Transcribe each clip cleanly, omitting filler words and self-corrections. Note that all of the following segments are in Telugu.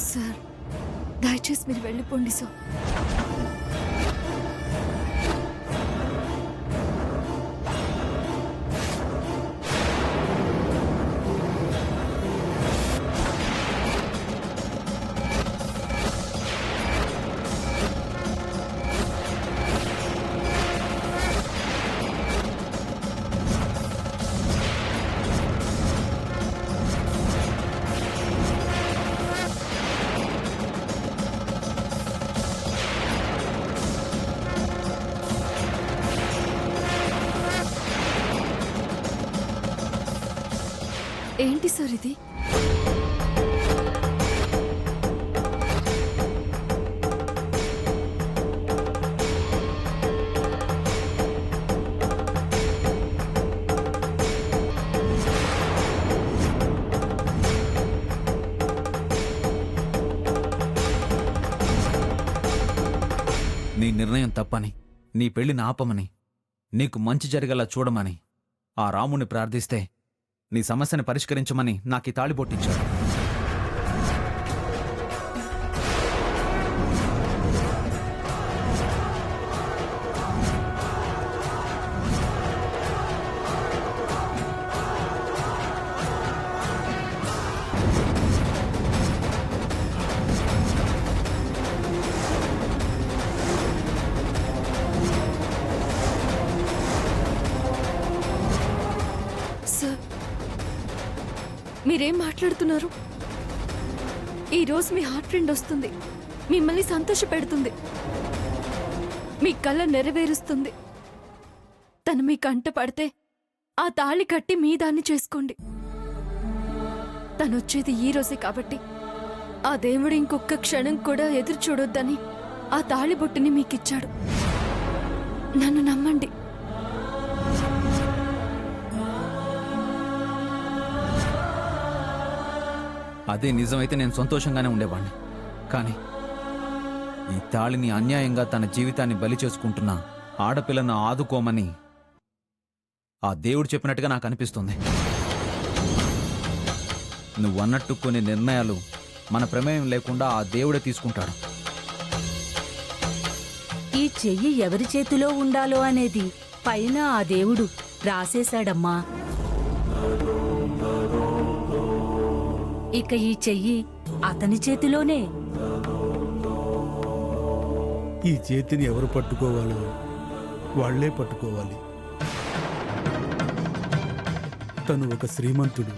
సార్ దయచేసి మీరు వెళ్ళిపోండి సార్. ఏంటి సార్ ఇది? నీ నిర్ణయం తప్పని, నీ పెళ్లిని ఆపమని, నీకు మంచి జరిగేలా చూడమని ఆ రాముణ్ణి ప్రార్థిస్తే నీ సమస్యను పరిష్కరించమని నాకు ఈ తాళిబొట్టించాడు. సార్ మీరేం మాట్లాడుతున్నారు? ఈరోజు మీ హార్ట్ ఫ్రెండ్ వస్తుంది, మిమ్మల్ని సంతోష పెడుతుంది, మీ కళ నెరవేరుస్తుంది. తను మీ కంట పడితే ఆ తాళి కట్టి మీ దాన్ని చేసుకోండి. తనొచ్చేది ఈ రోజే కాబట్టి ఆ దేవుడు ఇంకొక క్షణం కూడా ఎదురు చూడొద్దని ఆ తాళిబొట్టుని మీకిచ్చాడు. నన్ను నమ్మండి. అదే నిజమైతే నేను సంతోషంగానే ఉండేవాణ్ణి. కానీ ఈ తాళిని అన్యాయంగా తన జీవితాన్ని బలి చేసుకుంటున్న ఆడపిల్లను ఆదుకోమని ఆ దేవుడు చెప్పినట్టుగా నాకు అనిపిస్తుంది. నువ్వన్నట్టు కొన్ని నిర్ణయాలు మన ప్రమేయం లేకుండా ఆ దేవుడే తీసుకుంటాడు. ఈ చెయ్యి ఎవరి చేతిలో ఉండాలో అనేది పైన ఆ దేవుడు రాసేశాడమ్మా. ఇక ఈ చెయ్యి అతని చేతిలోనే. ఈ చేతిని ఎవరు పట్టుకోవాలో వాళ్లే పట్టుకోవాలి. తను ఒక శ్రీమంతుడు,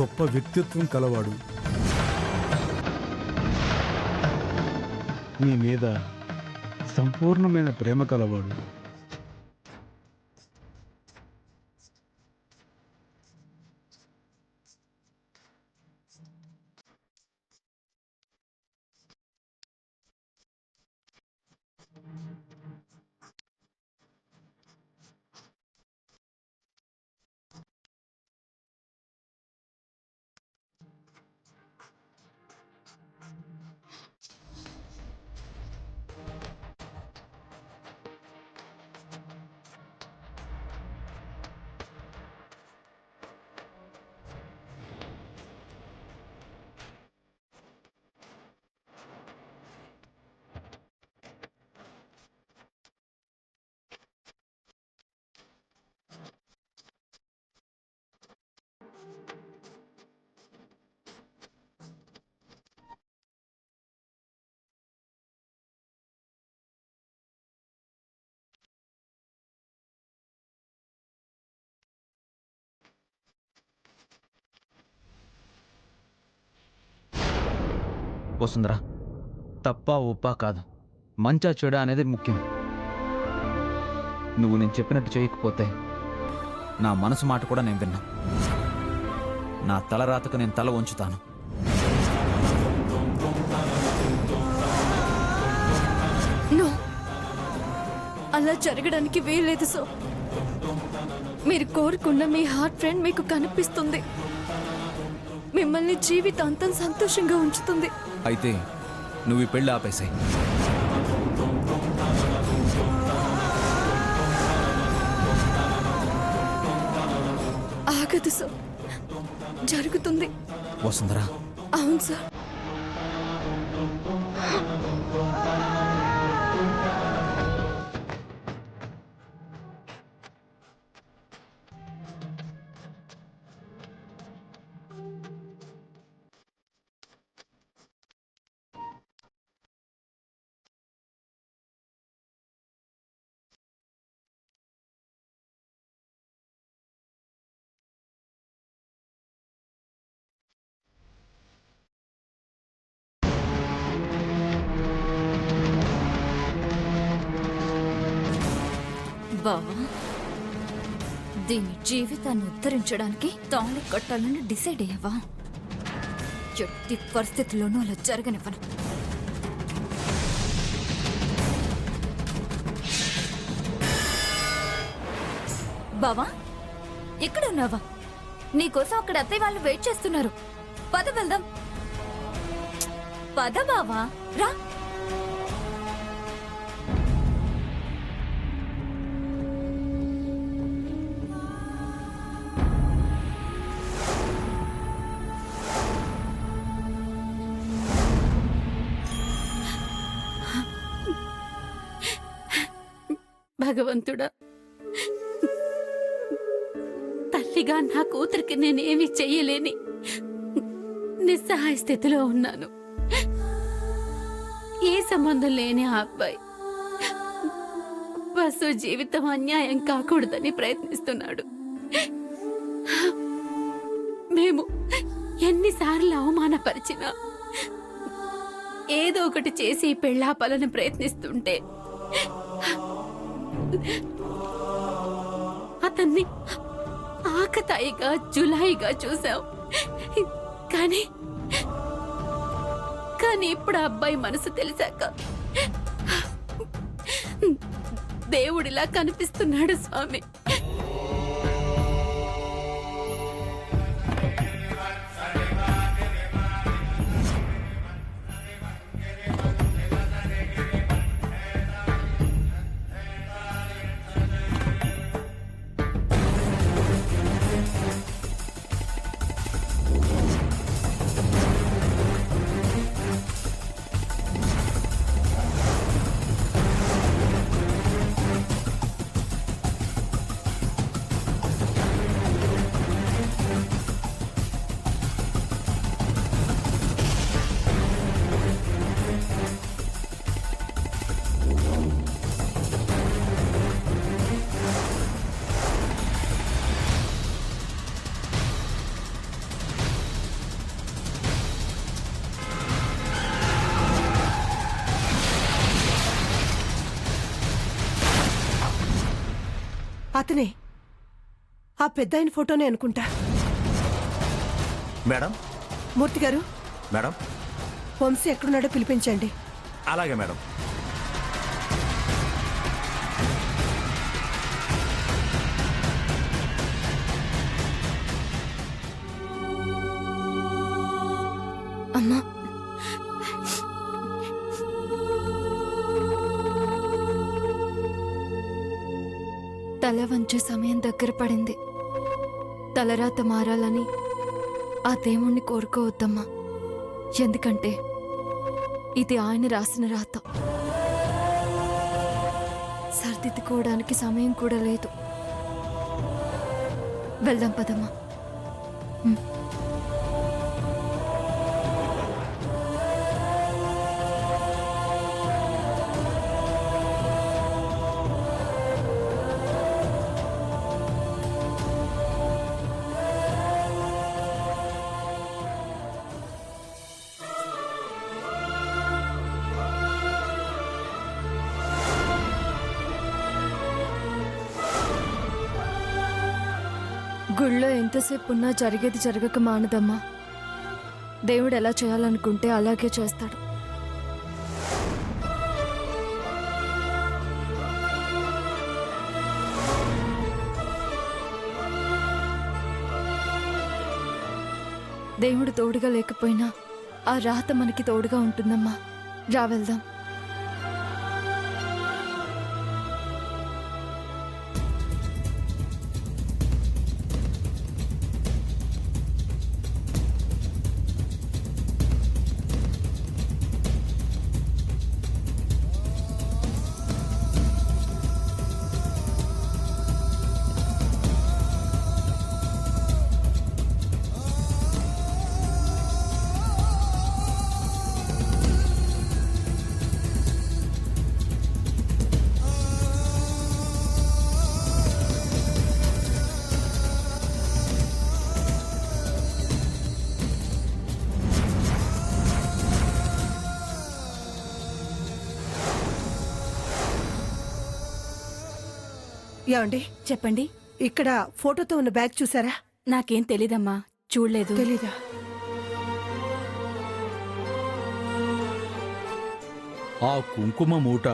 గొప్ప వ్యక్తిత్వం కలవాడు, నీ మీద సంపూర్ణమైన ప్రేమ కలవాడు. వసుంధరా, తప్ప ఉప్పా కాదు, మంచా చెడా అనేది ముఖ్యం. నువ్వు నేను చెప్పినట్టు చేయకపోతే నా మనసు మాట కూడా నేను విన్నా. నా తలరాతకు నేను తల వంచుతాను. అలా జరగడానికి వీల్లేదు సో. మీరు కోరుకున్న మీ హార్ట్ ఫ్రెండ్ మీకు కనిపిస్తుంది, మిమ్మల్ని జీవితాంతం సంతోషంగా ఉంచుతుంది. అయితే నువ్వు ఈ పెళ్లి ఆపేసాయి. ఆగదు సో, జరుగుతుంది. వసుంధరా, అవును సార్. బావా, దీని జీవితాన్ని ఉద్ధరించడానికి తాళి కట్టాలని డిసైడ్ అయ్యావా? ఎట్టి పరిస్థితుల్లోనూ అలా జరగనివ్వను. బావా, ఇక్కడ ఉన్నావా? నీకోసం అక్కడ అత్తయ్య వాళ్ళు వెయిట్ చేస్తున్నారు. పద వెళ్దాం. పద బావా, రా. భగవంతుడా, తల్లిగా నా కూతురికి నేనేమి చెయ్యలేని నిస్సహాయ స్థితిలో ఉన్నాను. ఏ సంబంధం లేని ఆ అబ్బాయి వసు జీవితం అన్యాయం కాకూడదని ప్రయత్నిస్తున్నాడు. మేము ఎన్నిసార్లు అవమానపరిచినా ఏదో ఒకటి చేసి పెళ్ళాపాలని ప్రయత్నిస్తుంటే అతన్ని ఆకతాయిగా జులాయిగా చూసాం. కానీ ఇప్పుడు ఆ అబ్బాయి మనసు తెలిసాక దేవుడిలా కనిపిస్తున్నాడు స్వామి. అతనే, ఆ పెద్దాయన ఫోటోనే అనుకుంటా. మేడం, మూర్తి గారు, మేడం, వంశీ ఎక్కడున్నాడో పిలిపించండి. అలాగే మేడం. అమ్మా, తల వంచే సమయం దగ్గర పడింది. తలరాత మారాలని ఆ దేవుణ్ణి కోరుకోవద్దమ్మా. ఎందుకంటే ఇది ఆయన రాసిన రాత. సర్దిద్దుకోవడానికి సమయం కూడా లేదు. వెళ్దాం పదమ్మా. గుళ్ళో ఎంతసేపు ఉన్నా జరిగేది జరగక మానదమ్మా. దేవుడు ఎలా చేయాలనుకుంటే అలాగే చేస్తాడు. దేవుడు తోడుగా లేకపోయినా ఆ రాత మనకి తోడుగా ఉంటుందమ్మా. రా వెళ్దాం. ఏమండి చెప్పండి. ఇక్కడ ఫోటోతో ఉన్న బ్యాగ్ చూసారా? నాకేం తెలీదమ్మా, చూడలేదు. తెలీదా? ఆ కుంకుమ మూట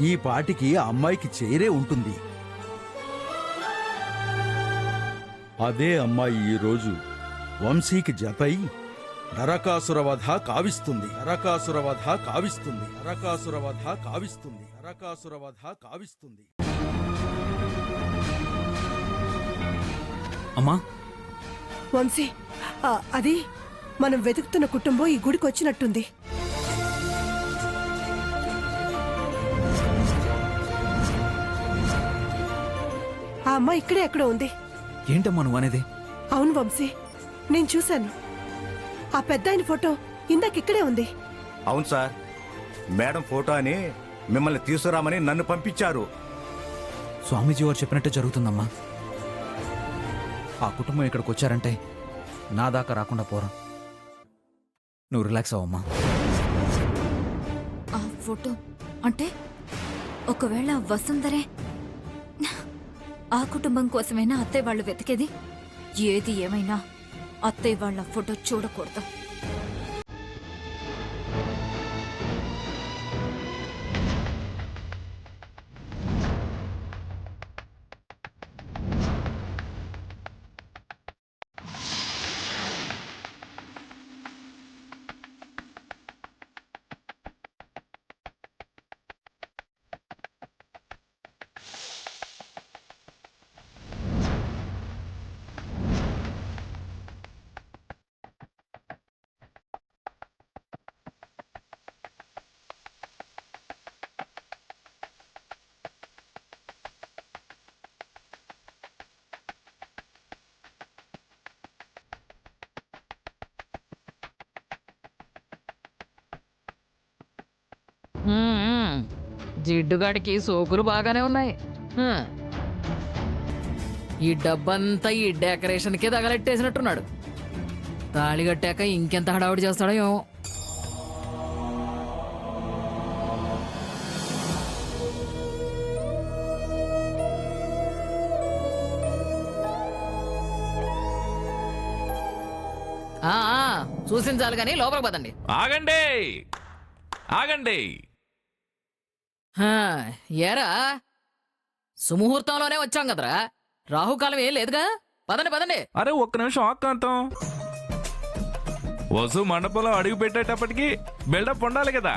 ఈ పాటికి ఆ అమ్మాయికి చేరే ఉంటుంది. అదే అమ్మాయి ఈరోజు వంశీకి జతై నరకాసురవధ కావిస్తుంది. నరకాసురవధ కావిస్తుంది. నరకాసురవధ కావిస్తుంది. నరకాసురవధ కావిస్తుంది. అమ్మా, వంశీ, అది మనం వెతుకుతున్న కుటుంబం ఈ గుడికి వచ్చినట్టుంది. ఆ అమ్మాయి ఇక్కడే ఎక్కడో ఉంది. ఏంటమ్మా నువ్వు అనేది? అవును వంశీ, నేను చూశాను. ఆ పెద్దాయన ఫోటో ఇందాకిక్కడే ఉంది. అవును సార్, మేడం ఫోటో అని మిమ్మల్ని తీసుకురామని నన్ను పంపించారు. స్వామీజీ వారు చెప్పినట్టే జరుగుతుందమ్మా. ఆ కుటుంబం ఇక్కడికి వచ్చారంటే నా దాకా రాకుండా పోరా. నువ్వు రిలాక్స్ అవ్వమ్మా. ఆ ఫోటో అంటే ఒకవేళ వసుంధరే ఆ కుటుంబం కోసమైనా అత్తయ్య వాళ్ళు వెతికేది? ఏది ఏమైనా అత్తయ్య వాళ్ళ ఫోటో చూడకూడదు. జిడ్డుగాడికి సోకులు బాగానే ఉన్నాయి. హ్మ్. ఈ డబ్బంతా ఈ డెకరేషన్కే తగలెట్టేసినట్టున్నాడు. తాళి కట్టాక ఇంకెంత హడావుడి చేస్తాడో ఏమో. చూసించాలి కానీ లోపలికి పదండి. ఆగండి, ఆగండి. ఏరా, సుముహూర్తంలోనే వచ్చాం కదరా, రాహుకాలం ఏం లేదుగా. పదండి పదండి. అరే ఒక్క నిమిషం ఆక్కాంతం. వసు మండపంలో అడుగు పెట్టేటప్పటికి బిల్డప్ ఉండాలి కదా.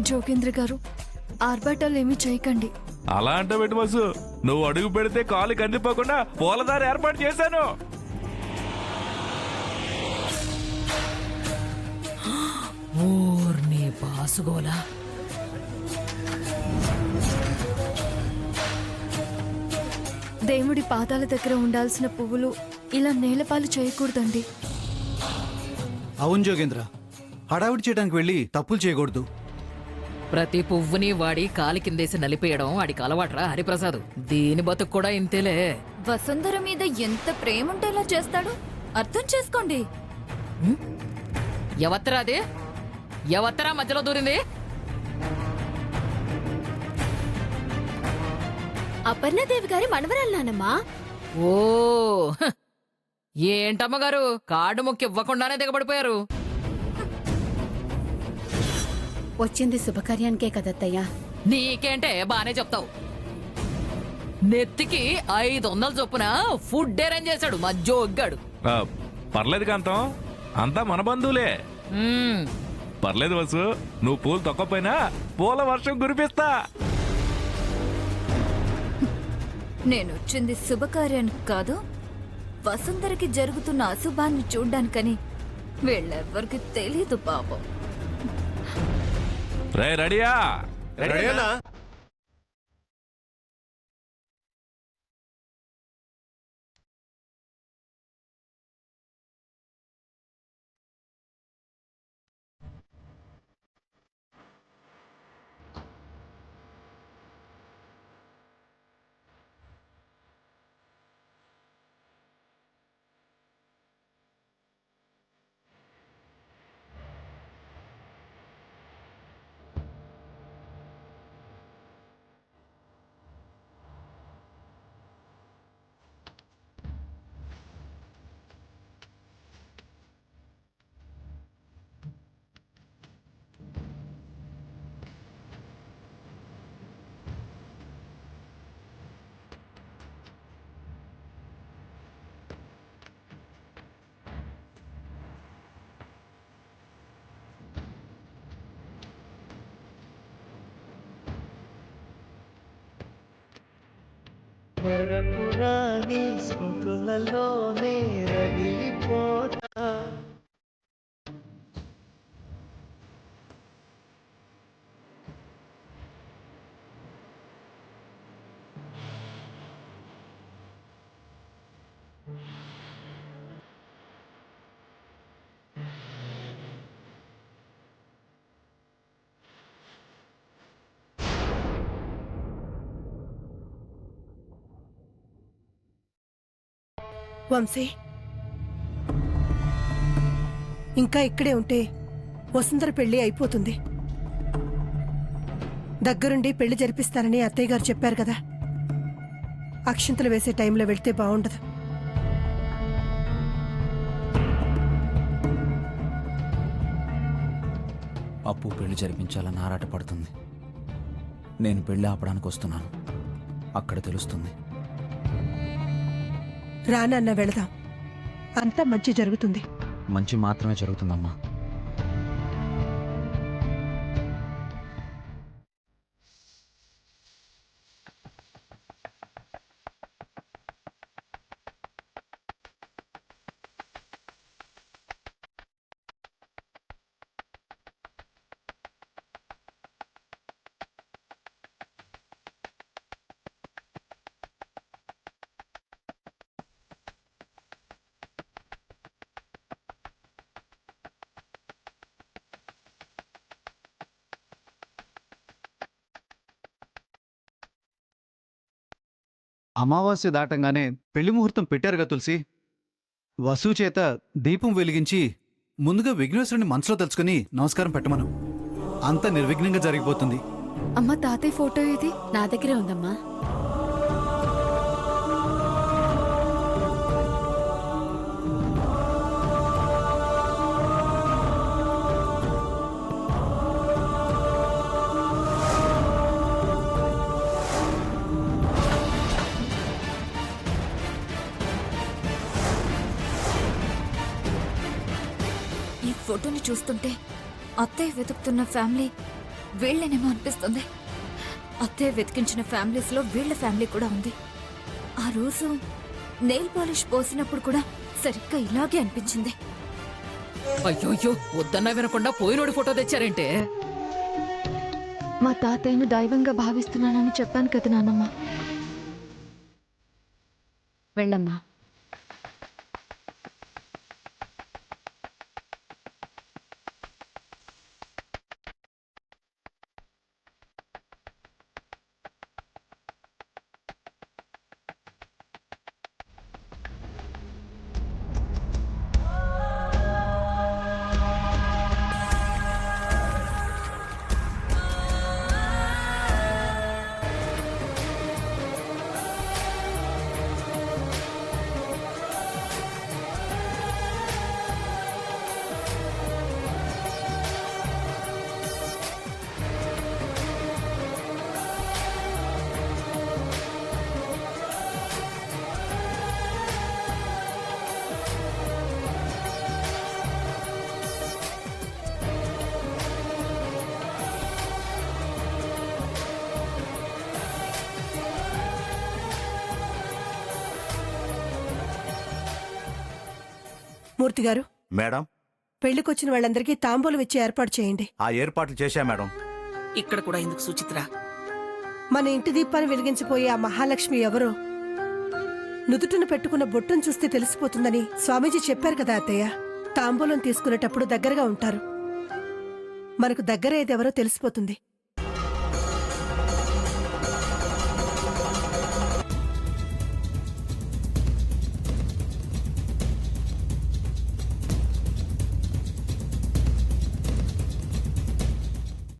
జోగేంద్ర గారు, ఆర్భాటాలు ఏమీ చేయకండి. అలా అంటే పెట్టి వసు, నువ్వు అడుగు పెడితే కాలు కందిపోకుండా పూలదారి ఏర్పాటు చేశాను. ఊర్ని బాసుకోలా. దేవుడి పాదాల దగ్గర ఉండాల్సిన పువ్వులు ఇలా నేలపాలు చేయకూడదండి. అవును జోగేంద్ర, హడావిడి చేయడానికి వెళ్ళి తప్పులు చేయకూడదు. ప్రతి పువ్వుని వాడి కాలి కిందేసి నలిపేయడం వాడికి అలవాట్రా హరిప్రసాద్. దీని బతుకు కూడా ఇంతేలే. వసుంధర మీద ఎంత ప్రేమ ఉంటే ఇలా చేస్తాడు అర్థం చేసుకోండి. ఎవత్తరా అది? ఎవత్తరా మధ్యలో దూరింది? అపర్ణదేవి గారి మనవరాలనానమ్మా. ఓ ఏంటమ్మగారు, కార్డు ముక్కి ఇవ్వకుండానే దిగబడిపోయారు. వచ్చింది శుభకార్యానికే కదత్తయ్యా. నీకేంటే బానే చెప్తావు. నెత్తికి 500 చొప్పున ఫుడ్ అరేంజ్ చేశాడు మా జోగ్గాడు. పర్లేదు కాంతం, అంతా మన బంధువులే. మ్మ్. పర్లేదు వసు, నువ్వు పూలు తొక్కపోయినా పూల వర్షం కురిపిస్తా. నేనొచ్చింది శుభకార్యానికి కాదు, వసుంధరకి జరుగుతున్న అశుభాన్ని చూడ్డానికని. వీళ్ళెవ్వరికి తెలీదు పాపం. రే రెడీయా? రెడీనా? వంశీ, ఇంకా ఇక్కడే ఉంటే వసుంధర పెళ్లి అయిపోతుంది. దగ్గరుండి పెళ్లి జరిపిస్తానని అత్తయ్య గారు చెప్పారు కదా. అక్షింతలు వేసే టైంలో వెళ్తే బాగుండదు. అప్పు పెళ్లి జరిపించాలని ఆరాటపడుతుంది. నేను పెళ్లి ఆపడానికి వస్తున్నాను. అక్కడ తెలుస్తుంది. రానన్న వెళదాం, అంతా మంచి జరుగుతుంది. మంచి మాత్రమే జరుగుతుందమ్మా. అమావాస్య దాటంగానే పెళ్లి ముహూర్తం పెట్టారుగా తులసి. వసు చేత దీపం వెలిగించి ముందుగా విఘ్నేశ్వరుని మనసులో తలుచుకుని నమస్కారం పెట్టమను. అంత నిర్విఘ్నంగా జరిగిపోతుంది. అమ్మ, తాతయ్య ఫోటో ఏది? నా దగ్గరే ఉందమ్మా. ఈ ఫోటోని చూస్తుంటే అత్తయ్య వెతుకుతున్న ఫ్యామిలీ వీళ్ళనేమో అనిపిస్తుంది. అత్తయ్య వెతికించిన ఫ్యామిలీస్ లో వీళ్ళ ఫ్యామిలీ కూడా ఉంది. ఆ రోజు నెయిల్ పాలిష్ పోసినప్పుడు కూడా సరిగ్గా ఇలాగే అనిపించింది. అయ్యోయ్యో, వద్దన్నా వినకుండా పోయినోడి ఫోటో తెచ్చారంటే. మా తాతయ్యను దైవంగా భావిస్తున్నానని చెప్పాను కదా నాన్నమ్మ. వెళ్ళమ్మా. మూర్తి గారు, మేడం, పెళ్లికొచ్చిన వాళ్ళందరికీ తాంబూలం ఇచ్చి ఏర్పాటు చేయండి. ఆ ఏర్పాట్లు చేశా మేడం. ఇక్కడ కూడా ఎందుకు సుచిత్ర? మన ఇంటి దీపాన్ని వెలిగించిపోయే ఆ మహాలక్ష్మి ఎవరో నుదుటిన పెట్టుకున్న బొట్టును చూస్తే తెలిసిపోతుందని స్వామీజీ చెప్పారు కదా అత్తయ్య. తాంబూలం తీసుకునేటప్పుడు దగ్గరగా ఉంటారు. మనకు దగ్గర ఏదెవరో తెలిసిపోతుంది.